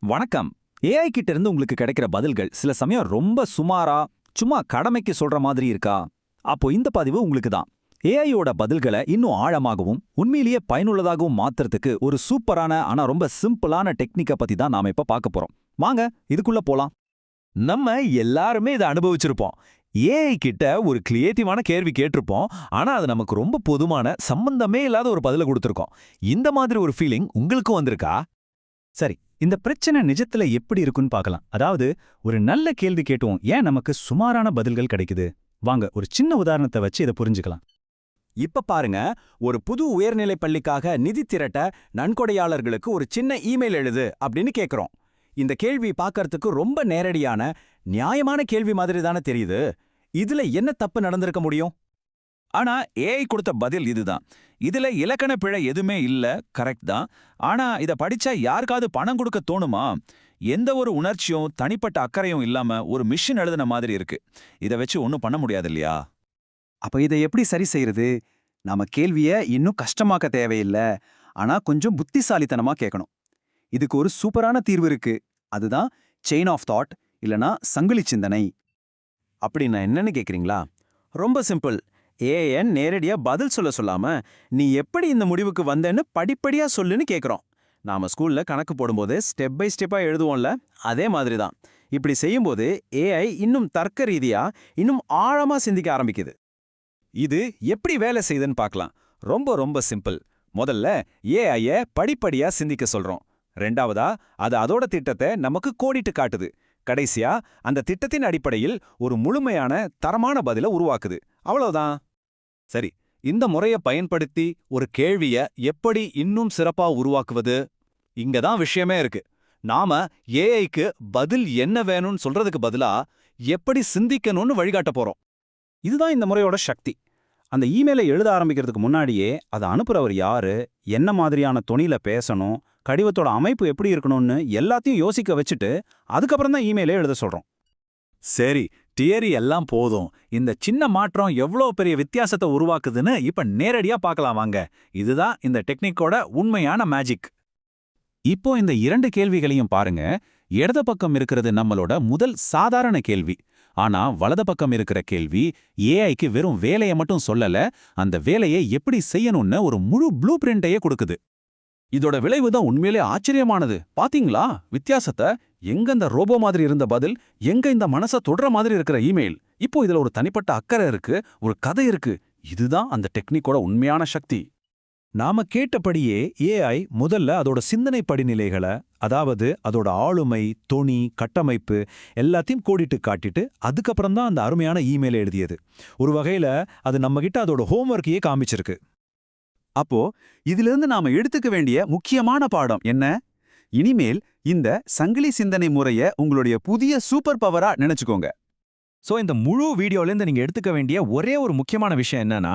வணக்கம். ஏஐ கிட்ட இருந்து உங்களுக்கு கிடைக்கிற பதில்கள் சில சமயம் ரொம்ப சுமாரா, சும்மா கடமைக்கு சொல்ற மாதிரி இருக்கா? அப்போ இந்த பதிவு உங்களுக்கு தான். ஏஐயோட பதில்களை இன்னும் ஆழமாகவும் உண்மையிலேயே பயனுள்ளதாகவும் மாத்துறதுக்கு ஒரு சூப்பரான ஆனா ரொம்ப சிம்பிளான டெக்னிக்கை பத்தி தான் நாம இப்ப பார்க்க போறோம். வாங்க இதுக்குள்ள போலாம். நம்ம எல்லாருமே இதை அனுபவிச்சிருப்போம். ஏஐ கிட்ட ஒரு கிரியேட்டிவான கேள்வி கேட்டிருப்போம். ஆனா அது நமக்கு ரொம்ப பொதுமான சம்பந்தமே இல்லாத ஒரு பதில கொடுத்திருக்கோம். இந்த மாதிரி ஒரு ஃபீலிங் உங்களுக்கும் வந்திருக்கா? சரி, இந்த பிரச்சனை நிஜத்துல எப்படி இருக்குன்னு பார்க்கலாம். அதாவது ஒரு நல்ல கேள்வி கேட்டோம், ஏன் நமக்கு சுமாரான பதில்கள் கிடைக்குது? வாங்க ஒரு சின்ன உதாரணத்தை வச்சு இதை புரிஞ்சுக்கலாம். இப்ப பாருங்க, ஒரு புது உயர்நிலைப் பள்ளிக்காக நிதி திரட்ட நன்கொடையாளர்களுக்கு ஒரு சின்ன இமெயில் எழுது அப்படின்னு கேக்குறோம். இந்த கேள்வி பார்க்கறதுக்கு ரொம்ப நேரடியான, நியாயமான கேள்வி மாதிரி தானே தெரியுது. இதுல என்ன தப்பு நடந்திருக்க முடியும்? ஆனா ஏஐ கொடுத்த பதில் இதுதான். இதுல இலக்கண பிழை எதுவுமே இல்ல, கரெக்ட் தான். ஆனா இத படிச்சா யாருக்காவது பணம் கொடுக்க தோணுமா? எந்த ஒரு உணர்ச்சியும் தனிப்பட்ட அக்கறையும் இல்லாம ஒரு மிஷின் எழுதுன மாதிரி இருக்கு. இத வச்சு ஒன்னும் பண்ண முடியாது இல்லையா? அப்ப இதை எப்படி சரி செய்யறது? நாம கேள்விய இன்னும் கஷ்டமாக்க தேவையில்ல, ஆனா கொஞ்சம் புத்திசாலித்தனமா கேட்கணும். இதுக்கு ஒரு சூப்பரான தீர்வு இருக்கு. அதுதான் செயின் ஆஃப் தாட், இல்லனா சங்கிலி சிந்தனை. அப்படின்னா என்னன்னு கேக்குறீங்களா? ரொம்ப சிம்பிள். ஏஐ நேரடியா பதில் சொல்லாம நீ எப்படி இந்த முடிவுக்கு வந்தேன்னு படிப்படியா சொல்லுன்னு கேக்குறோம். நாம ஸ்கூல்ல கணக்கு போடும்போது ஸ்டெப் பை ஸ்டெப்பா எழுதுவோம்ல, அதே மாதிரி தான். இப்படி செய்யும்போது ஏஐ இன்னும் தர்க்க ரீதியா இன்னும் ஆழமா சிந்திக்க ஆரம்பிக்குது. இது எப்படி வேலை செய்யுதுன்னு பார்க்கலாம். ரொம்ப ரொம்ப சிம்பிள். முதல்ல ஏஐய படிப்படியா சிந்திக்க சொல்றோம். ரெண்டாவதா அது அதோட திட்டத்தை நமக்கு கோடிட்டு காட்டுது. கடைசியா அந்த திட்டத்தின் அடிப்படையில் ஒரு முழுமையான தரமான பதில உருவாக்குது. அவ்வளவுதான். சரி, இந்த முறையை பயன்படுத்தி ஒரு கேள்விய எப்படி இன்னும் சிறப்பா உருவாக்குவது? இங்க தான் விஷயமே இருக்கு. நாம ஏஐக்கு பதில் என்ன வேணும்னு சொல்றதுக்கு பதிலா எப்படி சிந்திக்கணும்னு வழிகாட்ட போறோம். இதுதான் இந்த முறையோட சக்தி. அந்த இமெயிலை எழுத ஆரம்பிக்கிறதுக்கு முன்னாடியே அதை அனுப்புறவர் யாரு, என்ன மாதிரியான தொனியில பேசணும், கடிதத்தோட அமைப்பு எப்படி இருக்கணும்னு எல்லாத்தையும் யோசிக்க வச்சுட்டு அதுக்கப்புறம் தான் இமெயிலே எழுத சொல்றோம். சரி, தியரி எல்லாம் போதும். இந்த சின்ன மாற்றம் எவ்வளோ பெரிய வித்தியாசத்தை உருவாக்குதுன்னு இப்ப நேரடியா பார்க்கலாம் வாங்க. இதுதான் இந்த டெக்னிக்கோட உண்மையான மேஜிக். இப்போ இந்த இரண்டு கேள்விகளையும் பாருங்க. இடது பக்கம் இருக்கிறது நம்மளோட முதல் சாதாரண கேள்வி. ஆனா வலது பக்கம் இருக்கிற கேள்வி ஏஐக்கு வெறும் வேலையை மட்டும் சொல்லல, அந்த வேலையை எப்படி செய்யணும்னு ஒரு முழு ப்ளூ பிரிண்டையே கொடுக்குது. இதோட விளைவு தான் உண்மையிலே ஆச்சரியமானது. பாத்தீங்களா வித்தியாசத்தை? எங்க இந்த ரோபோ மாதிரி இருந்த பதில், எங்க இந்த மனசை தொடுற மாதிரி இருக்கிற இமெயில். இப்போ இதுல ஒரு தனிப்பட்ட அக்கறை இருக்கு, ஒரு கதை இருக்கு. இதுதான் அந்த டெக்னிக்கோட உண்மையான சக்தி. நாம கேட்டபடியே ஏஐ முதல்ல அதோட சிந்தனை படிநிலைகளை, அதாவது அதோட ஆளுமை, தொனி, கட்டமைப்பு எல்லாத்தையும் கோடிட்டு காட்டிட்டு அதுக்கப்புறம் தான் அந்த அருமையான இமெயில் எழுதியது. ஒரு வகையில அது நம்மகிட்ட அதோட ஹோம்ஒர்க்கையே காமிச்சிருக்கு. அப்போ இதிலிருந்து நாம எடுத்துக்க வேண்டிய முக்கியமான பாடம் என்ன? இனிமேல் இந்த சங்கிலி சிந்தனை முறைய உங்களுடைய புதிய சூப்பர் பவரா நினைச்சுக்கோங்க. சோ இந்த முழு வீடியோலேருந்து நீங்க எடுத்துக்க வேண்டிய ஒரே ஒரு முக்கியமான விஷயம் என்னன்னா,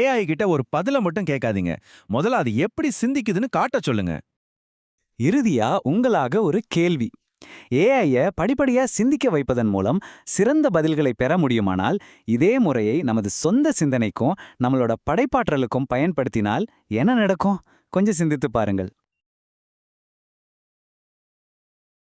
ஏஐ கிட்ட ஒரு பதில மட்டும் கேட்காதீங்க. முதல்ல அது எப்படி சிந்திக்குதுன்னு காட்ட சொல்லுங்க. இறுதியா உங்களாக ஒரு கேள்வி. ஏஐய படிப்படியா சிந்திக்க வைப்பதன் மூலம் சிறந்த பதில்களை பெற முடியுமானால், இதே முறையை நமது சொந்த சிந்தனைக்கும் நம்மளோட படைப்பாற்றலுக்கும் பயன்படுத்தினால் என்ன நடக்கும்? கொஞ்சம் சிந்தித்து பாருங்கள்.